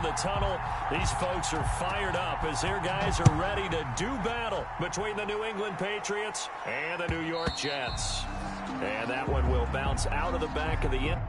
the tunnel. These folks are fired up as their guys are ready to do battle between the New England Patriots and the New York Jets. And that one will bounce out of the back of the end.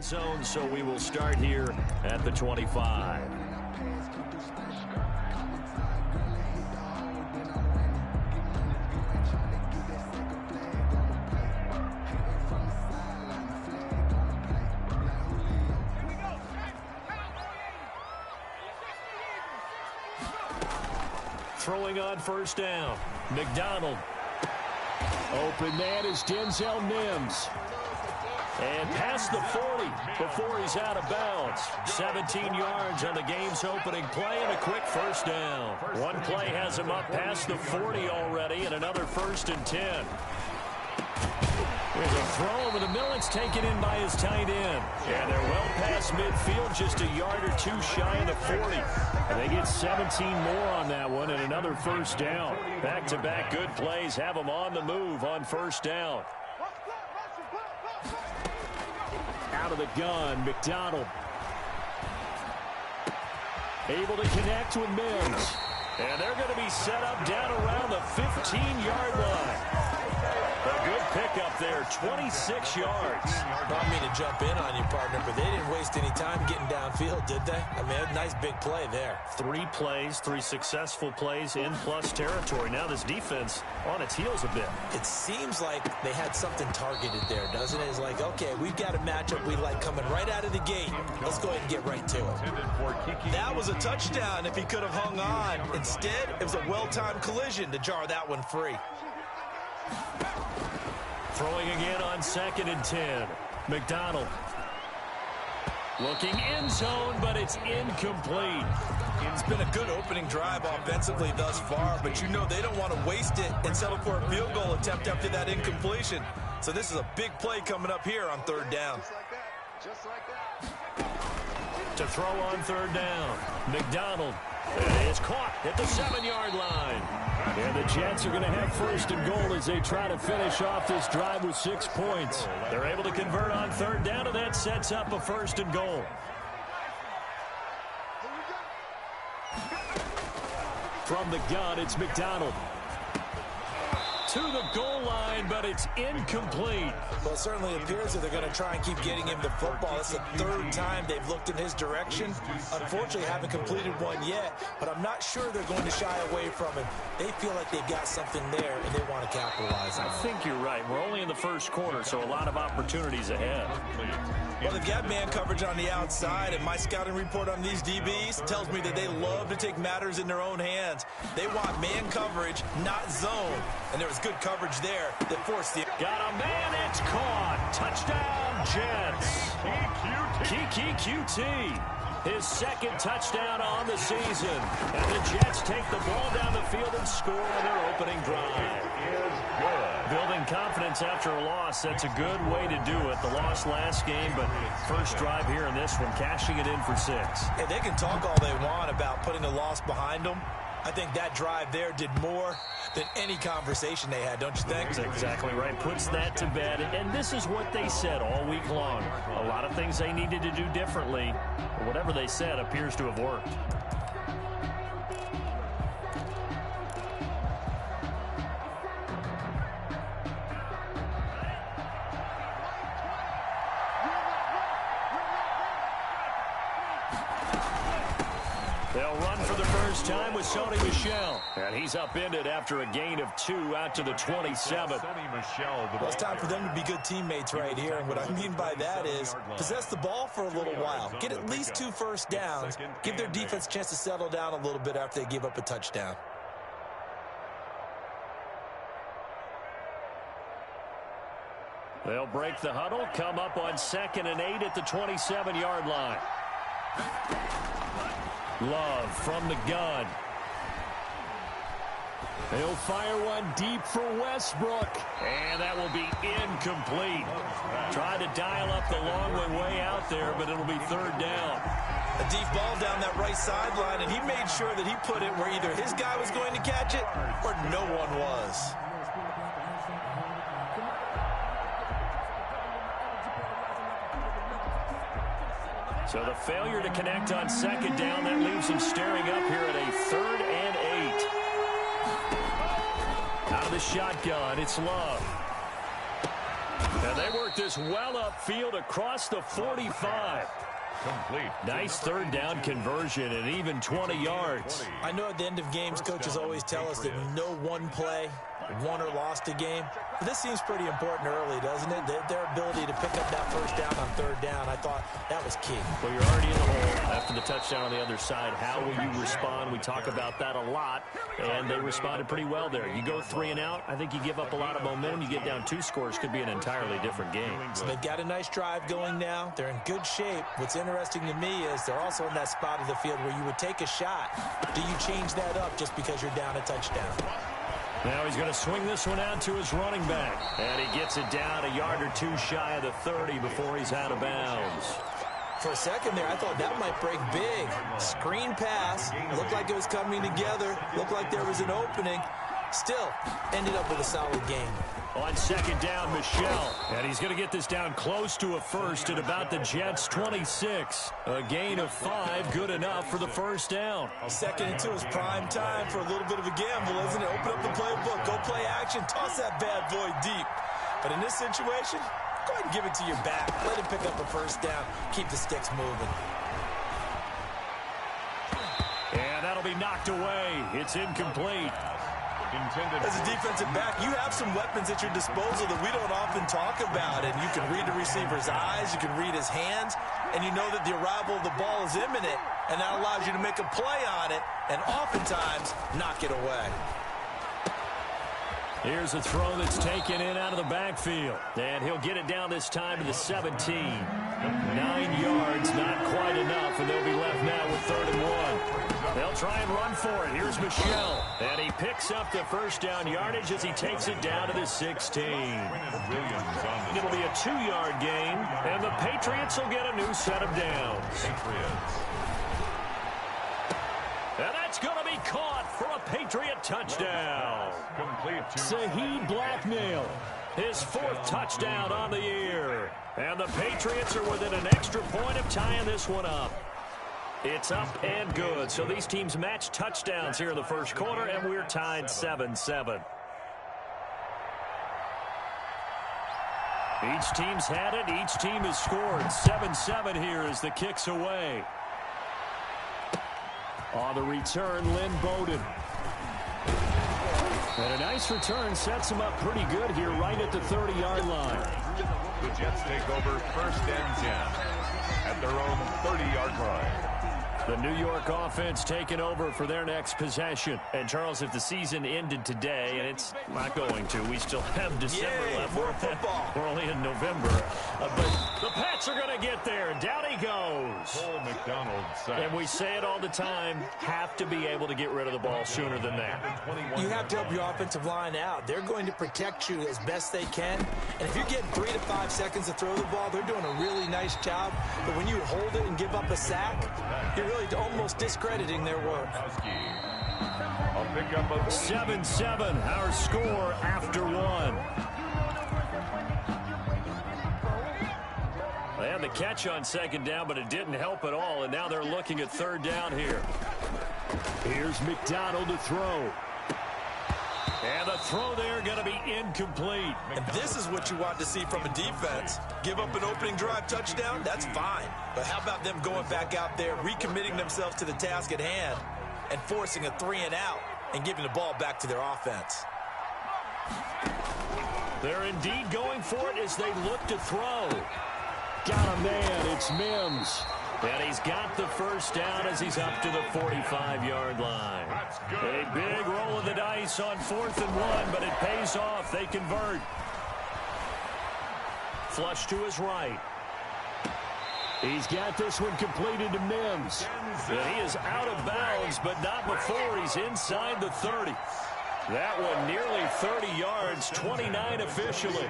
zone, so we will start here at the 25. Throwing on first down. McDonald. Open man is Denzel Mims. And past the 40 before he's out of bounds. 17 yards on the game's opening play and a quick first down. One play has him up past the 40 already and another 1st and 10. There's a throw over the middle. It's taken in by his tight end. And they're well past midfield, just a yard or two shy of the 40. And they get 17 more on that one and another first down. Back-to-back good plays have them on the move on first down. Out of the gun, McDonald. Able to connect with Mims. And they're going to be set up down around the 15-yard line. A good pickup there, 26 yards. I don't mean to jump in on you, partner, but they didn't waste any time getting downfield, did they? I mean, a nice big play there. 3 plays, 3 successful plays in plus territory. Now this defense on its heels a bit. It seems like they had something targeted there, doesn't it? It's like, okay, we've got a matchup we like coming right out of the gate. Let's go ahead and get right to it. That was a touchdown if he could have hung on. Instead, it was a well-timed collision to jar that one free. Throwing again on 2nd and 10. McDonald. Looking end zone, but it's incomplete. It's been a good opening drive offensively thus far, but you know they don't want to waste it and settle for a field goal attempt after that incompletion. So this is a big play coming up here on 3rd down. Just like that. To throw on 3rd down. McDonald. And it's caught at the 7-yard line. And the Jets are going to have 1st and goal as they try to finish off this drive with 6 points. They're able to convert on 3rd down, and that sets up a 1st and goal. From the gun, it's McDonald. To the goal line, but it's incomplete. Well, it certainly appears that they're going to try and keep getting him the football. That's the 3rd time they've looked in his direction. Unfortunately, haven't completed one yet, but I'm not sure they're going to shy away from him. They feel like they've got something there, and they want to capitalize on it. I think you're right. We're only in the 1st quarter, so a lot of opportunities ahead. Well, they've got man coverage on the outside, and my scouting report on these DBs tells me that they love to take matters in their own hands. They want man coverage, not zone. And there was good coverage there that forced the... Got a man, it's caught. Touchdown, Jets. Kiki QT. His 2nd touchdown on the season. And the Jets take the ball down the field and score on their opening drive. Building confidence after a loss, that's a good way to do it. The loss last game, but first drive here in this one, cashing it in for 6. And they can talk all they want about putting the loss behind them. I think that drive there did more than any conversation they had, don't you think? That's exactly right. Puts that to bed. And this is what they said all week long. A lot of things they needed to do differently. But whatever they said appears to have worked. They'll run for the first time with Sony Michel. And he's upended after a gain of 2 out to the 27th. Well, it's time for them to be good teammates right here. And what I mean by that is possess the ball for a little while. Get at least 2 first downs. Give their defense a chance to settle down a little bit after they give up a touchdown. They'll break the huddle, come up on 2nd and 8 at the 27-yard line. Love from the gun. They'll fire one deep for Westbrook. And that will be incomplete. Tried to dial up the long way out there, but it'll be 3rd down. A deep ball down that right sideline, and he made sure that he put it where either his guy was going to catch it or no one was. So the failure to connect on 2nd down, that leaves him staring up here at a 3rd and 8. Out of the shotgun, it's Love. And And they work this well upfield across the 45. Complete. Nice third down conversion and even 20 yards. I know at the end of games, coaches always tell us that no one play won or lost a game. But this seems pretty important early, doesn't it? Their ability to pick up that first down on third down, I thought that was key. Well, you're already in the hole after the touchdown on the other side. How will you respond? We talk about that a lot, and they responded pretty well there. You go 3 and out, I think you give up a lot of momentum. You get down 2 scores, could be an entirely different game. So they've got a nice drive going now. They're in good shape. What's interesting to me is they're also in that spot of the field where you would take a shot. Do you change that up just because you're down a touchdown? Now he's going to swing this one out to his running back. And he gets it down a yard or 2 shy of the 30 before he's out of bounds. For a second there, I thought that might break big. Screen pass. Looked like it was coming together. Looked like there was an opening. Still, ended up with a solid game. On second down, Michel. And he's going to get this down close to a first at about the Jets' 26. A gain of 5, good enough for the first down. Second and 2 is prime time for a little bit of a gamble, isn't it? Open up the playbook, go play action, toss that bad boy deep. But in this situation, go ahead and give it to your back. Let him pick up a first down. Keep the sticks moving. And that'll be knocked away. It's incomplete. As a defensive back, you have some weapons at your disposal that we don't often talk about. And you can read the receiver's eyes, you can read his hands, and you know that the arrival of the ball is imminent, and that allows you to make a play on it and oftentimes knock it away. Here's a throw that's taken in out of the backfield. And he'll get it down this time to the 17. 9 yards, not quite enough, and they'll be left now with 3rd and 1. They'll try and run for it. Here's Michel. And he picks up the first down yardage as he takes it down to the 16. It'll be a 2-yard gain, and the Patriots will get a new set of downs. And that's going to be caught for a Patriot touchdown. Saheed Blacknell, his 4th touchdown on the year. And the Patriots are within an extra point of tying this one up. It's up and good. So these teams match touchdowns here in the first quarter, and we're tied 7-7. Each team's had it. Each team has scored. 7-7 here as the kick's away. On the return, Lynn Bowden. And a nice return sets him up pretty good here right at the 30-yard line. The Jets take over 1st and 10 at their own 30-yard line. The New York offense taking over for their next possession. And, Charles, if the season ended today, and it's not going to, we still have December left. More football. We're only in November. But the Pats are going to get there, and down he goes. And we say it all the time, have to be able to get rid of the ball sooner than that. You have to help your offensive line out. They're going to protect you as best they can. And if you're getting 3 to 5 seconds to throw the ball, they're doing a really nice job. But when you hold it and give up a sack, you're really almost discrediting their work. 7-7, our score after 1. They had the catch on second down, but it didn't help at all, and now they're looking at 3rd down here. Here's McDonald to throw. And the throw there going to be incomplete. And this is what you want to see from a defense. Give up an opening drive touchdown, that's fine. But how about them going back out there, recommitting themselves to the task at hand, and forcing a 3 and out and giving the ball back to their offense? They're indeed going for it as they look to throw. Got a man, it's Mims. And he's got the first down as he's up to the 45-yard line. A big roll of the dice on 4th and 1, but it pays off. They convert. Flush to his right. He's got this one completed to Mims. And he is out of bounds, but not before he's inside the 30. That one nearly 30 yards, 29 officially.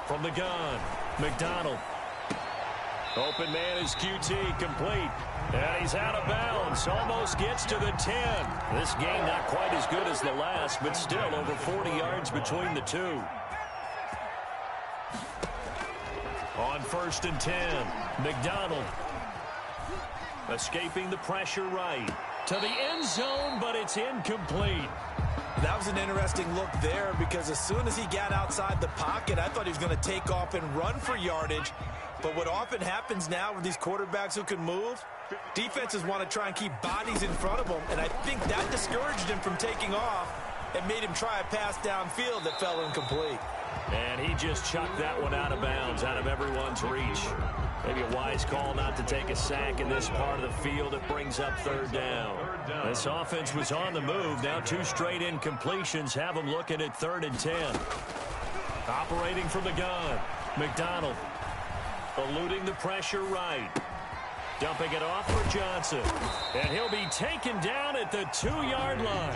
From the gun, McDonald. Open man is QT, complete. And he's out of bounds, almost gets to the 10. This game not quite as good as the last, but still over 40 yards between the two. On 1st and 10, McDonald. Escaping the pressure right. To the end zone, but it's incomplete. That was an interesting look there because as soon as he got outside the pocket, I thought he was going to take off and run for yardage. But what often happens now with these quarterbacks who can move, defenses want to try and keep bodies in front of them, and I think that discouraged him from taking off and made him try a pass downfield that fell incomplete. And he just chucked that one out of bounds, out of everyone's reach. Maybe a wise call not to take a sack in this part of the field. It brings up third down. This offense was on the move. Now 2 straight incompletions have them looking at 3rd and 10. Operating from the gun, McDonald. Eluding the pressure right. Dumping it off for Johnson. And he'll be taken down at the 2-yard line.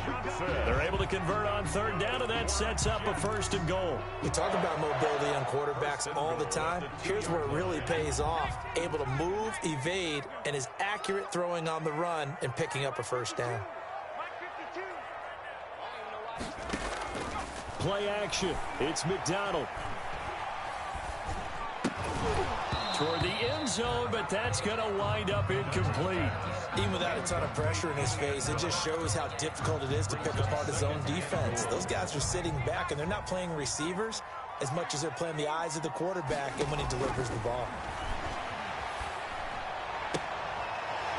They're able to convert on 3rd down, and that sets up a 1st and goal. We talk about mobility on quarterbacks all the time. Here's where it really pays off. Able to move, evade, and is accurate throwing on the run and picking up a 1st down. Play action. It's McDonald. Toward the end zone, but that's going to wind up incomplete. Even without a ton of pressure in his face, it just shows how difficult it is to pick apart his own defense. Those guys are sitting back, and they're not playing receivers as much as they're playing the eyes of the quarterback and when he delivers the ball.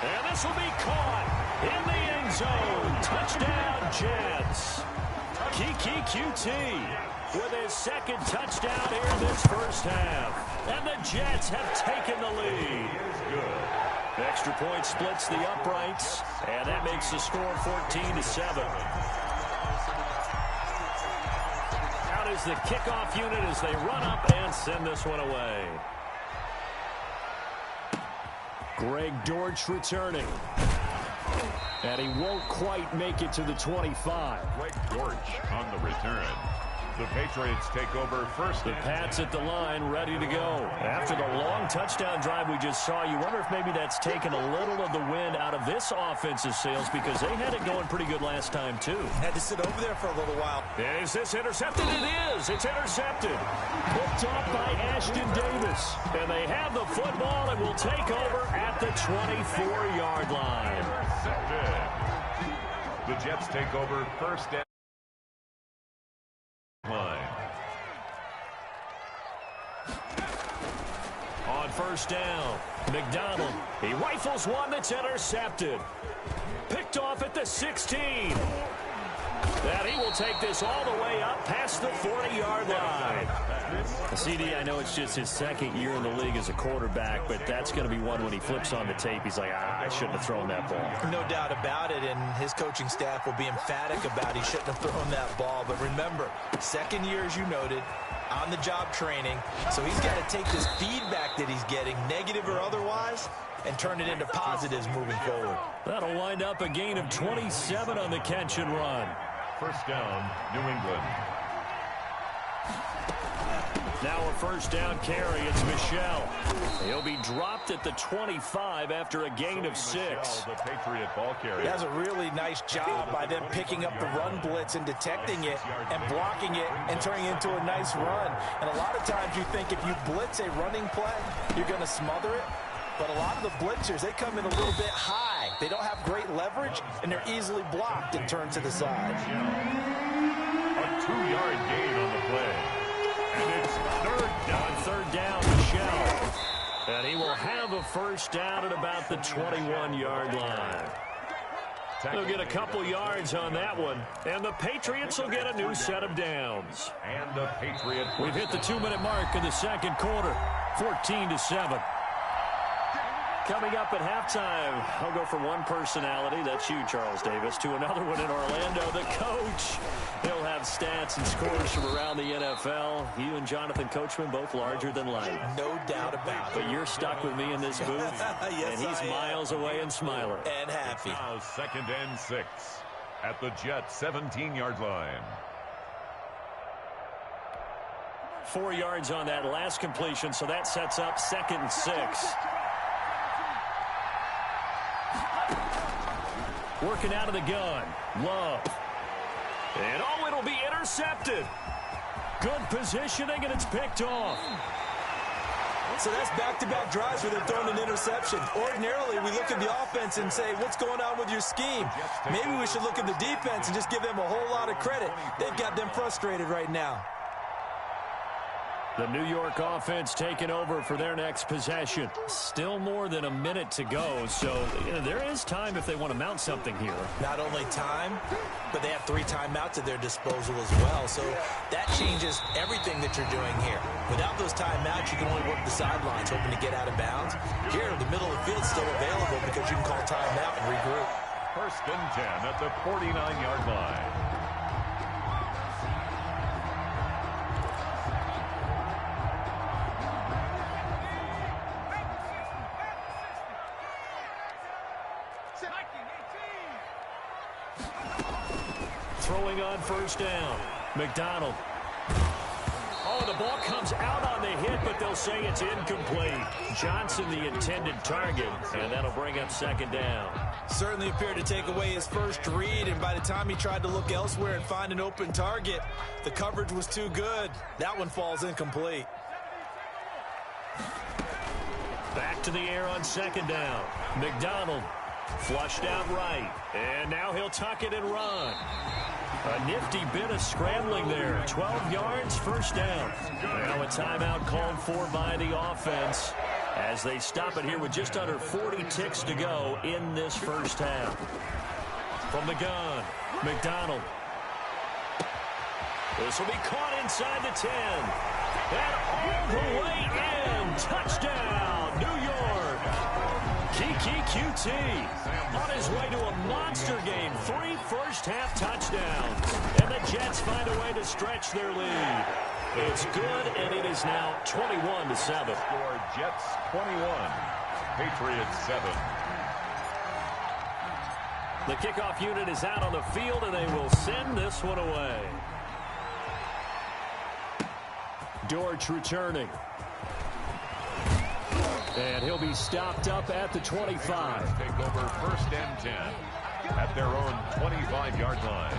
And this will be caught in the end zone. Touchdown, Jets. Kiki QT with his 2nd touchdown here in this first half. And the Jets have taken the lead. Extra point splits the uprights, and that makes the score 14-7. Out is the kickoff unit as they run up and send this one away. Greg Dortch returning. And he won't quite make it to the 25. Greg Dortch on the return. The Patriots take over 1st. The Pats at the line, ready to go. After the long touchdown drive we just saw, you wonder if maybe that's taken a little of the wind out of this offense's sails because they had it going pretty good last time, too. Had to sit over there for a little while. Is this intercepted? It is. It's intercepted. Picked off by Ashton Davis. And they have the football and will take over at the 24-yard line. The Jets take over 1st down. On 1st down, McDonald. He rifles one that's intercepted. Picked off at the 16. And he will take this all the way up past the 40-yard line. CD, I know it's just his 2nd year in the league as a quarterback, but that's going to be one when he flips on the tape. He's like, I shouldn't have thrown that ball. No doubt about it, and his coaching staff will be emphatic about he shouldn't have thrown that ball. But remember, 2nd year, as you noted, on-the-job training, so he's got to take this feedback that he's getting, negative or otherwise, and turn it into positives moving forward. That'll wind up a gain of 27 on the catch and run. 1st down, New England. Now a 1st down carry. It's Michel. He'll be dropped at the 25 after a gain of 6. Michel, the Patriot ball carrier. That's a really nice job by them picking up the run blitz and detecting it and blocking it and turning it into a nice run. And a lot of times you think if you blitz a running play, you're going to smother it. But a lot of the blitzers, they come in a little bit high. They don't have great leverage, and they're easily blocked and turned to the side. A 2-yard gain on the play. And it's 3rd down. On 3rd down, Michel. And he will have a 1st down at about the 21-yard line. They'll get a couple yards on that one, and the Patriots will get a new set of downs. And the Patriot. We've hit the 2-minute mark in the 2nd quarter, 14-7. Coming up at halftime, I'll go from one personality, that's you, Charles Davis, to another one in Orlando, the coach. He'll have stats and scores from around the NFL. You and Jonathan Coachman, both larger than life. No doubt about it. But you're stuck with me in this booth, yes, and he's miles away and smiling. And happy. Now 2nd and 6 at the Jets' 17-yard line. 4 yards on that last completion, so that sets up 2nd and 6. Working out of the gun. Love. And oh, it'll be intercepted. Good positioning, and it's picked off. So that's back-to-back drives where they're throwing an interception. Ordinarily, we look at the offense and say, what's going on with your scheme? Maybe we should look at the defense and just give them a whole lot of credit. They've got them frustrated right now. The New York offense taking over for their next possession. Still more than a minute to go, so there is time if they want to mount something here. Not only time, but they have 3 timeouts at their disposal as well. So that changes everything that you're doing here. Without those timeouts, you can only work the sidelines, hoping to get out of bounds. Here, the middle of the field is still available because you can call timeout and regroup. 1st and 10 at the 49-yard line. Throwing on 1st down. McDonald. Oh, the ball comes out on the hit, but they'll say it's incomplete. Johnson, the intended target, and that'll bring up 2nd down. Certainly appeared to take away his first read, and by the time he tried to look elsewhere and find an open target, the coverage was too good. That one falls incomplete. Back to the air on 2nd down. McDonald flushed out right, and now he'll tuck it and run. A nifty bit of scrambling there. 12 yards, 1st down. Now a timeout called for by the offense as they stop it here with just under 40 ticks to go in this 1st half. From the gun, McDonald. This will be caught inside the 10. And all the way in. Touchdown, New York. Kiki QT on his way to a monster game. 3 first-half touchdowns. And the Jets find a way to stretch their lead. It's good, and it is now 21-7. Score Jets 21, Patriots 7. The kickoff unit is out on the field, and they will send this one away. Dortch returning. And he'll be stopped up at the 25. Take over 1st and 10 at their own 25-yard line.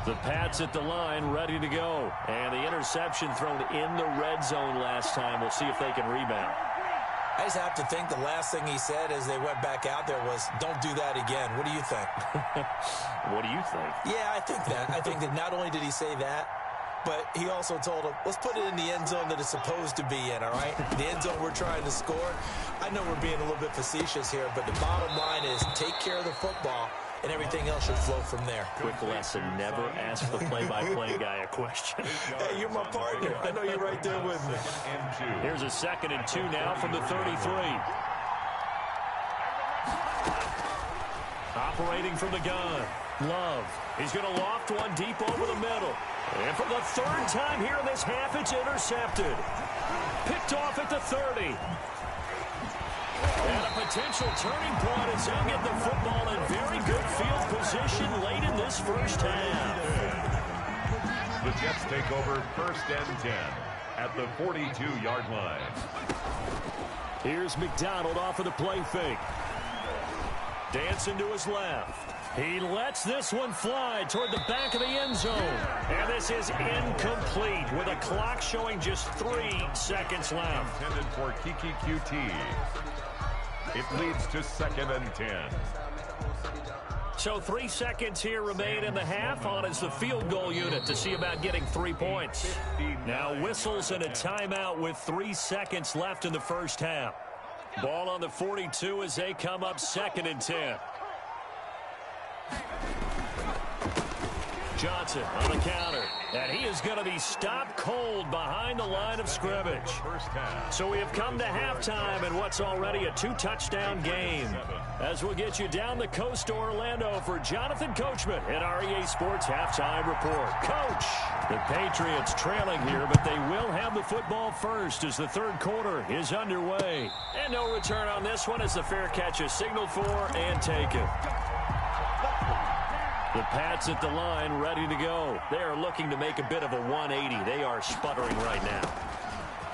The Pats at the line, ready to go. And the interception thrown in the red zone last time. We'll see if they can rebound. I just have to think the last thing he said as they went back out there was, don't do that again. What do you think? What do you think? Yeah, I think that. I think that not only did he say that, but he also told him, let's put it in the end zone that it's supposed to be in, all right? The end zone we're trying to score. I know we're being a little bit facetious here, but the bottom line is take care of the football, and everything else should flow from there. Quick lesson, never ask the play-by-play guy a question. Hey, you're my partner. I know you're right there with me. Here's a 2nd and 2 now from the 33. Operating from the gun. Love. He's going to loft one deep over the middle. And for the 3rd time here in this half, it's intercepted. Picked off at the 30. And a potential turning point as he'll get the football in very good field position late in this 1st half. The Jets take over 1st and 10 at the 42-yard line. Here's McDonald off of the play fake. Dancing to his left. He lets this one fly toward the back of the end zone. And this is incomplete with a clock showing just 3 seconds left. Intended for Kiki QT. It leads to 2nd and 10. So 3 seconds here remain in the half on as the field goal unit to see about getting 3 points. Now whistles and a timeout with 3 seconds left in the 1st half. Ball on the 42 as they come up 2nd and 10. Johnson on the counter. And he is going to be stopped cold behind the line of scrimmage. So we have come to halftime in what's already a 2-touchdown game. As we'll get you down the coast to Orlando for Jonathan Coachman at our EA Sports Halftime Report. Coach, the Patriots trailing here, but they will have the football first as the 3rd quarter is underway. And no return on this one as the fair catch is signaled for and taken. The Pats at the line, ready to go. They are looking to make a bit of a 180. They are sputtering right now.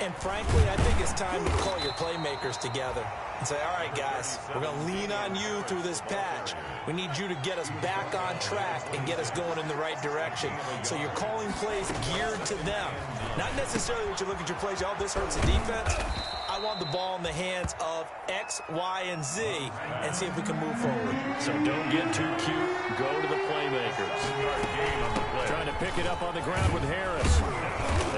And frankly, I think it's time to call your playmakers together. and say, all right, guys, we're going to lean on you through this patch. We need you to get us back on track and get us going in the right direction. So you're calling plays geared to them. Not necessarily that you look at your plays, oh, this hurts the defense. I want the ball in the hands of X, Y, and Z and see if we can move forward. So don't get too cute. Go to the playmakers. Trying to pick it up on the ground with Harris.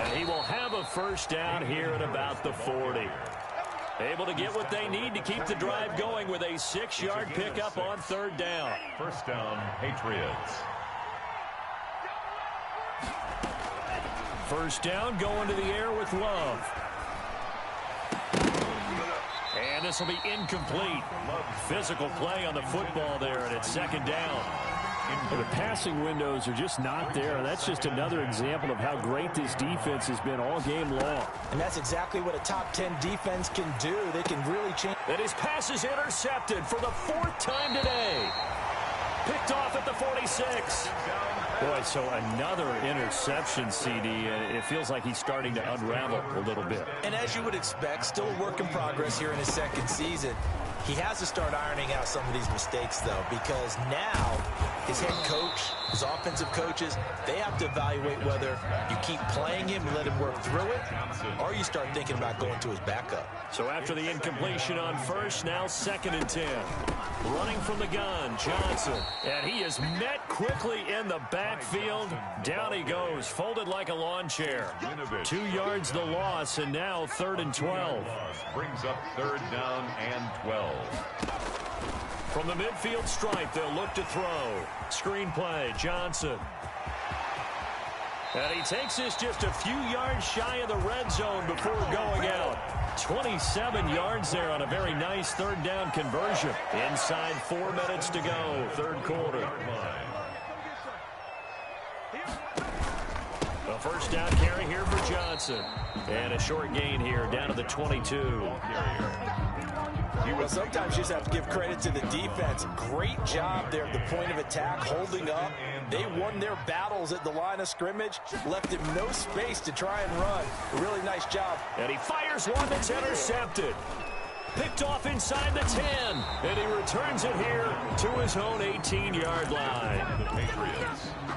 And he will have a first down here at about the 40. Able to get what they need to keep the drive going with a 6-yard pickup on third down. First down, Patriots. First down going to the air with Love. And this will be incomplete. Physical play on the football there, and it's second down. The passing windows are just not there. That's just another example of how great this defense has been all game long. And that's exactly what a top 10 defense can do. They can really change. And his pass is intercepted for the 4th time today. Picked off at the 46. Boy, so another interception, CD. It feels like he's starting to unravel a little bit. And as you would expect, still a work in progress here in his second season. He has to start ironing out some of these mistakes, though, because now his head coach, his offensive coaches, they have to evaluate whether you keep playing him and let him work through it, or you start thinking about going to his backup. So after the incompletion on first, now 2nd and 10. Running from the gun, Johnson. And he is met quickly in the backfield. Down he goes, folded like a lawn chair. 2 yards the loss, and now 3rd and 12. Brings up 3rd down and 12. From the midfield stripe, they'll look to throw. Screen play, Johnson. And he takes this just a few yards shy of the red zone before going out. 27 yards there on a very nice 3rd down conversion. Inside 4 minutes to go, 3rd quarter. A first down carry here for Johnson. And a short gain here down to the 22. Well, sometimes you just have to give credit to the defense. Great job there at the point of attack, holding up. They won their battles at the line of scrimmage, left him no space to try and run. A really nice job. And he fires one that's intercepted. Picked off inside the 10. And he returns it here to his own 18-yard line.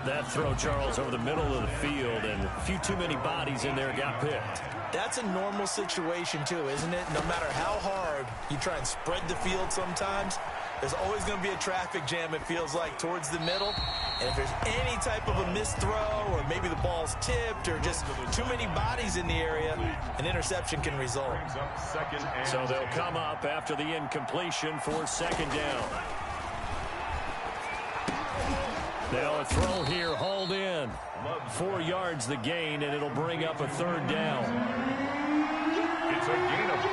That throw, Charles, over the middle of the field, and a few too many bodies in there got picked. That's a normal situation, too, isn't it? No matter how hard you try and spread the field sometimes, there's always going to be a traffic jam, it feels like, towards the middle. And if there's any type of a missed throw, or maybe the ball's tipped, or just too many bodies in the area, an interception can result. So they'll come up after the incompletion for 2nd down. They'll throw here, hauled in. 4 yards the gain, and it'll bring up a 3rd down. It's a gain of 4.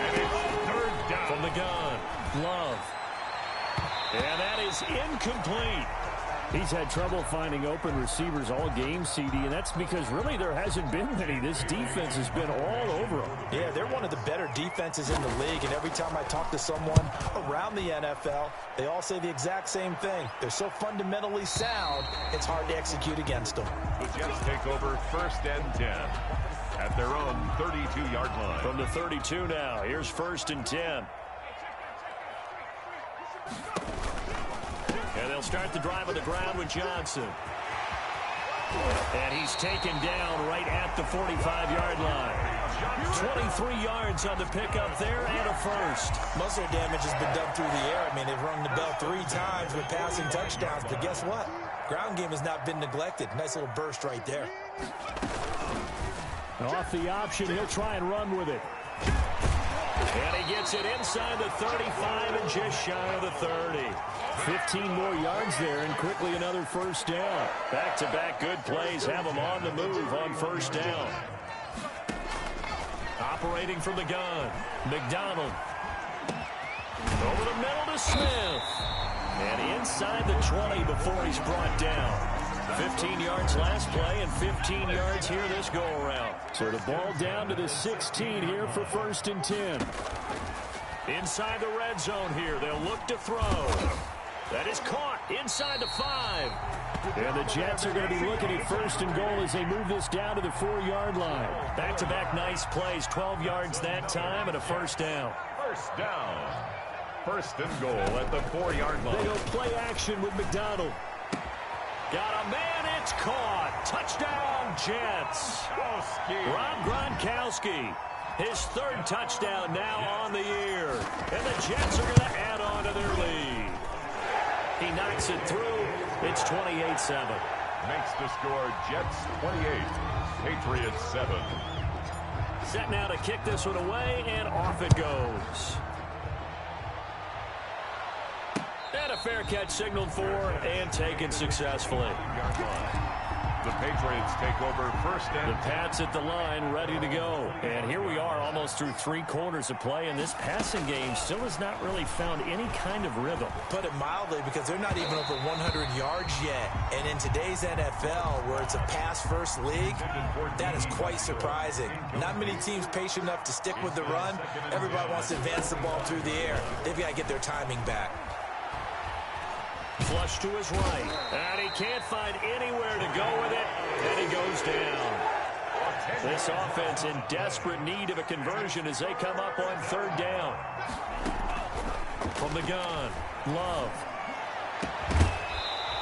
And it's 3rd down. From the gun, Love. And that is incomplete. He's had trouble finding open receivers all game, CD, and that's because really there hasn't been many. This defense has been all over them. Yeah, they're one of the better defenses in the league, and every time I talk to someone around the NFL, they all say the exact same thing. They're so fundamentally sound, it's hard to execute against them. The Jets take over 1st and 10 at their own 32-yard line. From the 32 now, here's 1st and 10. And they'll start the drive on the ground with Johnson. And he's taken down right at the 45-yard line. 23 yards on the pickup there and a first. Muscle damage has been done through the air. I mean, they've rung the bell 3 times with passing touchdowns, but guess what? Ground game has not been neglected. Nice little burst right there. Off the option, he'll try and run with it. And he gets it inside the 35 and just shy of the 30. 15 more yards there, and quickly another first down. Back-to-back good plays have them on the move on first down. Operating from the gun, McDonald. Over the middle to Smith. And inside the 20 before he's brought down. 15 yards last play and 15 yards here this go-around. So the ball down to the 16 here for 1st and 10. Inside the red zone here, they'll look to throw. That is caught inside the 5. And the Jets are going to be looking at 1st and goal as they move this down to the 4-yard line. Back-to-back nice plays, 12 yards that time and a first down. First down. First and goal at the 4-yard line. They go play action with McDonald. Got a man, it's caught. Touchdown, Jets. Rob Gronkowski. His third touchdown now on the year. And the Jets are going to add on to their lead. He knocks it through. It's 28-7. Makes the score Jets 28, Patriots 7. Set now to kick this one away, and off it goes. And a fair catch signaled for and taken successfully. The Patriots take over first and... The Pats at the line, ready to go. And here we are almost through 3 quarters of play, and this passing game still has not really found any kind of rhythm. Put it mildly, because they're not even over 100 yards yet. And in today's NFL, where it's a pass-first league, that is quite surprising. Not many teams patient enough to stick with the run. Everybody wants to advance the ball through the air. They've got to get their timing back. Flush to his right, and he can't find anywhere to go with it, and he goes down. This offense in desperate need of a conversion as they come up on 3rd down. From the gun, Love.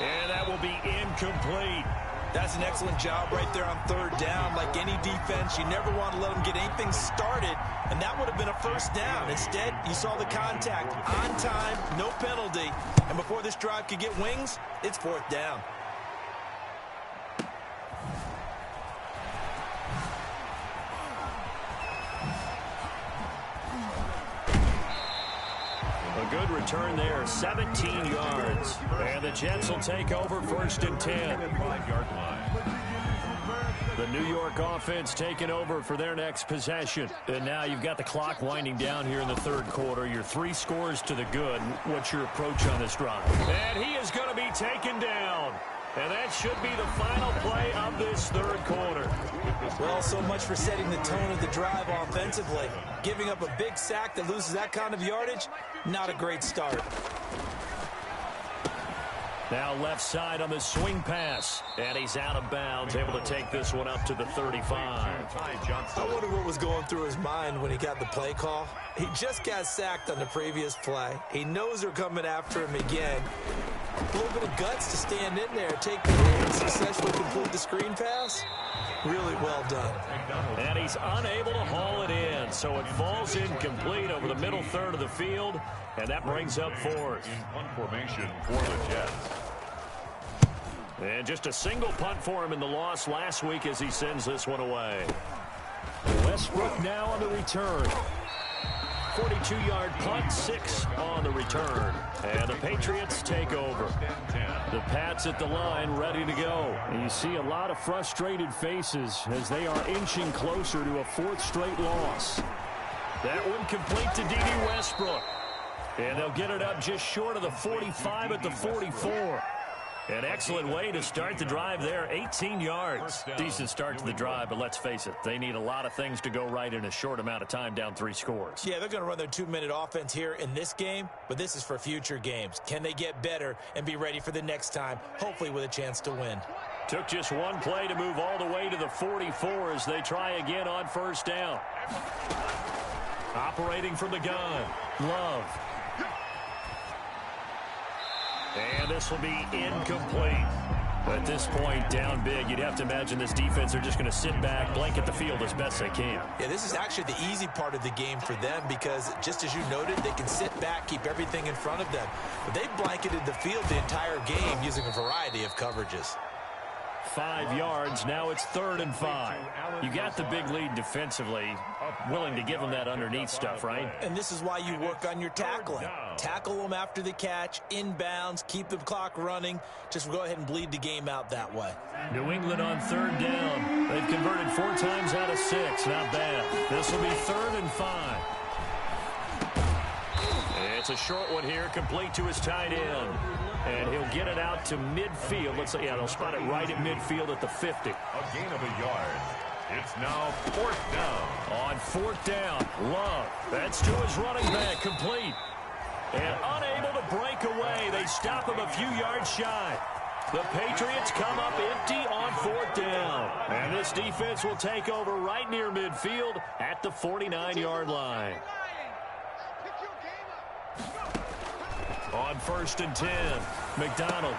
And that will be incomplete. That's an excellent job right there on 3rd down. Like any defense, you never want to let them get anything started, and that would have been a first down. Instead, you saw the contact on time, no penalty, and before this drive could get wings, it's 4th down. A good return there, 17 yards. And the Jets will take over 1st and 10. 5-yard line. The New York offense taking over for their next possession. And now you've got the clock winding down here in the 3rd quarter. You're 3 scores to the good. What's your approach on this drive? And he is going to be taken down. And that should be the final play of this 3rd quarter. Well, so much for setting the tone of the drive offensively. Giving up a big sack that loses that kind of yardage, not a great start. Now left side on the swing pass. And he's out of bounds, able to take this one up to the 35. I wonder what was going through his mind when he got the play call. He just got sacked on the previous play. He knows they're coming after him again. A little bit of guts to stand in there, take the hit, and successfully complete the screen pass. Really well done. And he's unable to haul it in, so it falls incomplete over the middle 3rd of the field, and that brings up 4th. In punt formation for the Jets. And just a single punt for him in the loss last week as he sends this one away. Westbrook now on the return. 42-yard punt, 6 on the return. And the Patriots take over. The Pats at the line, ready to go. And you see a lot of frustrated faces as they are inching closer to a 4th straight loss. That one complete to D.D. Westbrook. And they'll get it up just short of the 45 at the 44. An excellent way to start the drive there, 18 yards. Decent start to the drive, but let's face it, they need a lot of things to go right in a short amount of time, down 3 scores. Yeah, they're going to run their 2-minute offense here in this game, but this is for future games. Can they get better and be ready for the next time, hopefully with a chance to win? Took just one play to move all the way to the 44 as they try again on 1st down. Operating from the gun, Love. And this will be incomplete. At this point, down big, you'd have to imagine this defense are just going to sit back, blanket the field as best they can. Yeah, this is actually the easy part of the game for them because, just as you noted, they can sit back, keep everything in front of them. But they've blanketed the field the entire game using a variety of coverages. 5 yards. Now it's 3rd and 5. You got the big lead defensively. Willing to give them that underneath stuff, right? And this is why you work on your tackling. Tackle them after the catch, inbounds, keep the clock running. Just go ahead and bleed the game out that way. New England on 3rd down. They've converted 4 times out of 6. Not bad. This will be 3rd and 5. It's a short one here, complete to his tight end. And he'll get it out to midfield. Let's say, yeah, they'll spot it right at midfield at the 50. A gain of a yard. It's now 4th down. On 4th down, Love. That's to his running back, complete. And unable to break away. They stop him a few yards shy. The Patriots come up empty on 4th down. And this defense will take over right near midfield at the 49-yard line. On 1st and 10, McDonald.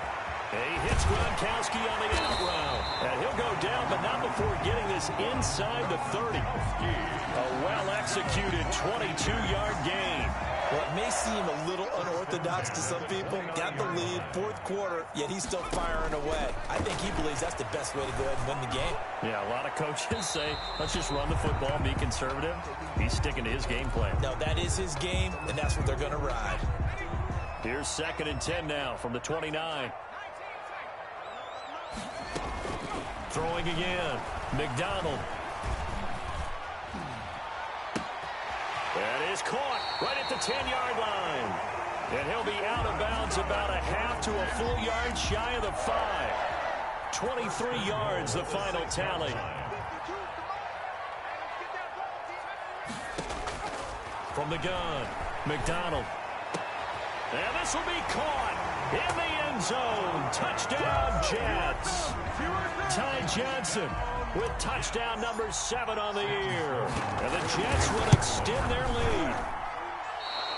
He hits Gronkowski on the out route. And he'll go down, but not before getting this inside the 30. A well-executed 22-yard gain. Well, it may seem a little unorthodox to some people. Got the lead, fourth quarter, yet he's still firing away. I think he believes that's the best way to go ahead and win the game. Yeah, a lot of coaches say, let's just run the football and be conservative. He's sticking to his game plan. No, that is his game, and that's what they're going to ride. Here's 2nd and 10 now from the 29. Throwing again. McDonald. That is caught right at the 10-yard line. And he'll be out of bounds about a half to a full yard shy of the 5. 23 yards, the final tally. From the gun, McDonald. And this will be caught in the end zone. Touchdown, Jets. Ty Johnson with touchdown number 7 on the year. And the Jets will extend their lead.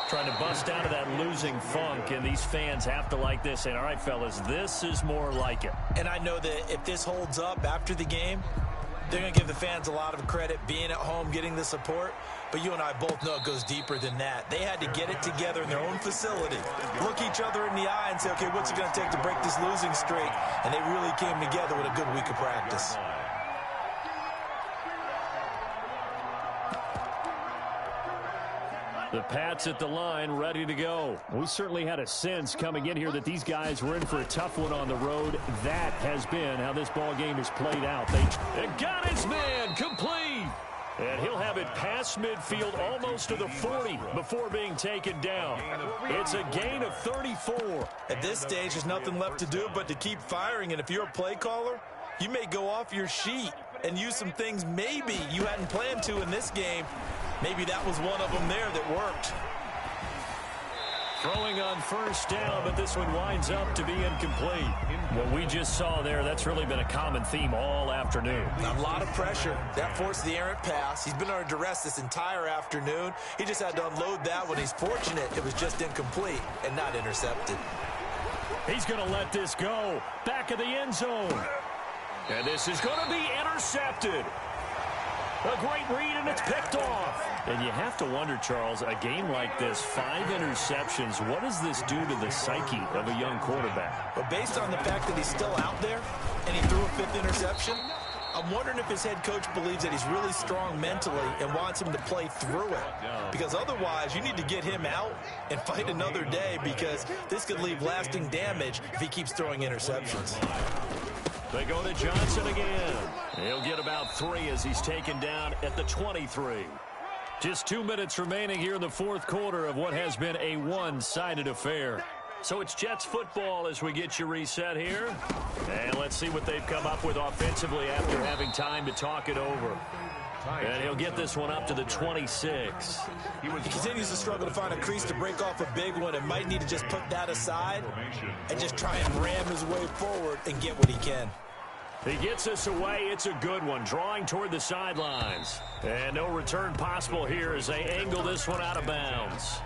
Trying to bust out of that losing funk, and these fans have to like this. And all right, fellas, this is more like it. And I know that if this holds up after the game, they're going to give the fans a lot of credit, being at home, getting the support. But you and I both know it goes deeper than that. They had to get it together in their own facility, look each other in the eye and say, okay, what's it going to take to break this losing streak? And they really came together with a good week of practice. The Pats at the line, ready to go. We certainly had a sense coming in here that these guys were in for a tough one on the road. That has been how this ball game has played out. They got his man complete. And he'll have it past midfield almost to the 40 before being taken down. It's a gain of 34. At this stage, there's nothing left to do but to keep firing. And if you're a play caller, you may go off your sheet and use some things maybe you hadn't planned to in this game. Maybe that was one of them there that worked. Throwing on 1st down, but this one winds up to be incomplete. What we just saw there, that's really been a common theme all afternoon. A lot of pressure. That forced the errant pass. He's been under duress this entire afternoon. He just had to unload that one. He's fortunate it was just incomplete and not intercepted. He's going to let this go. Back of the end zone. And this is going to be intercepted. A great read, and it's picked off. And you have to wonder, Charles, a game like this, 5 interceptions, what does this do to the psyche of a young quarterback? But based on the fact that he's still out there and he threw a 5th interception, I'm wondering if his head coach believes that he's really strong mentally and wants him to play through it. Because otherwise, you need to get him out and fight another day, because this could leave lasting damage if he keeps throwing interceptions. They go to Johnson again. He'll get about 3 as he's taken down at the 23. Just 2 minutes remaining here in the 4th quarter of what has been a one-sided affair. So it's Jets football as we get you reset here. And let's see what they've come up with offensively after having time to talk it over. And he'll get this one up to the 26. He continues to struggle to find a crease to break off a big one and might need to just put that aside and just try and ram his way forward and get what he can. He gets this away. It's a good one, drawing toward the sidelines. And no return possible here as they angle this one out of bounds.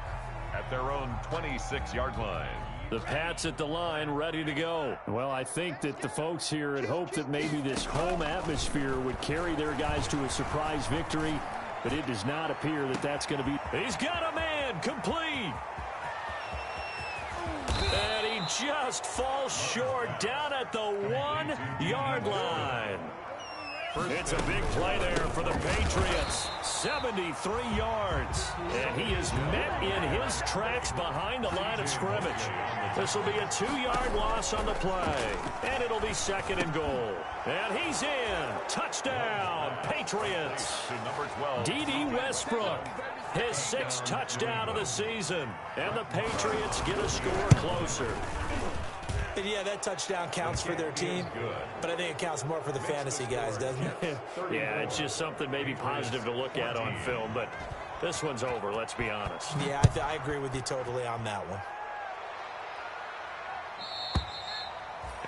At their own 26-yard line. The Pats at the line, ready to go. Well, I think that the folks here had hoped that maybe this home atmosphere would carry their guys to a surprise victory, but it does not appear that that's going to be. He's got a man complete. And he just falls short down at the 1-yard line. It's a big play there for the Patriots. 73 yards. And he is met in his tracks behind the line of scrimmage. This will be a 2-yard loss on the play. And it'll be 2nd and goal. And he's in. Touchdown, Patriots. D.D. Westbrook, his 6th touchdown of the season. And the Patriots get a score closer. And yeah, that touchdown counts for their team, but I think it counts more for the fantasy guys, doesn't it? Yeah, it's just something maybe positive to look at on film, but this one's over, let's be honest. Yeah, I agree with you totally on that one.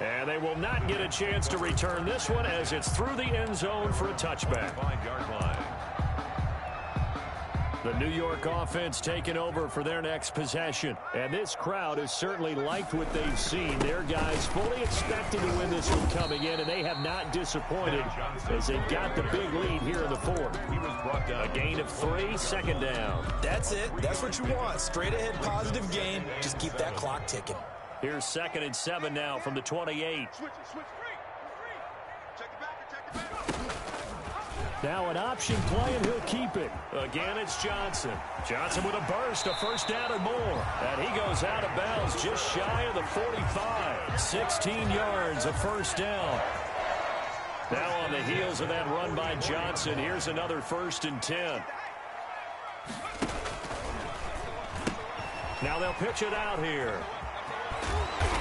And they will not get a chance to return this one as it's through the end zone for a touchback. 5-yard line. The New York offense taking over for their next possession. And this crowd has certainly liked what they've seen. Their guys fully expected to win this one coming in, and they have not disappointed as they got the big lead here in the fourth. A gain of 3, second down. That's it. That's what you want. Straight ahead positive gain. Just keep that clock ticking. Here's 2nd and 7 now from the 28. Now an option play, and he'll keep it. Again, it's Johnson. Johnson with a burst, a first down and more. And he goes out of bounds just shy of the 45. 16 yards, a first down. Now on the heels of that run by Johnson, here's another 1st and 10. Now they'll pitch it out here.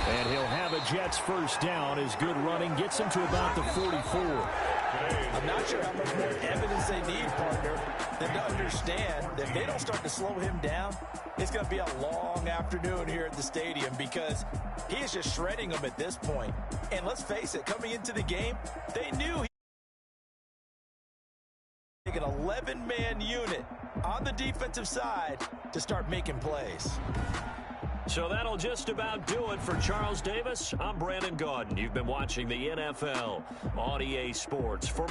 And he'll have a Jets first down as good running gets him to about the 44. I'm not sure how much more evidence they need, partner, than to understand that if they don't start to slow him down, it's going to be a long afternoon here at the stadium because he is just shredding them at this point. And let's face it, coming into the game, they knew he an 11-man unit on the defensive side to start making plays. So that'll just about do it for Charles Davis. I'm Brandon Gaudin. You've been watching the NFL on EA Sports. For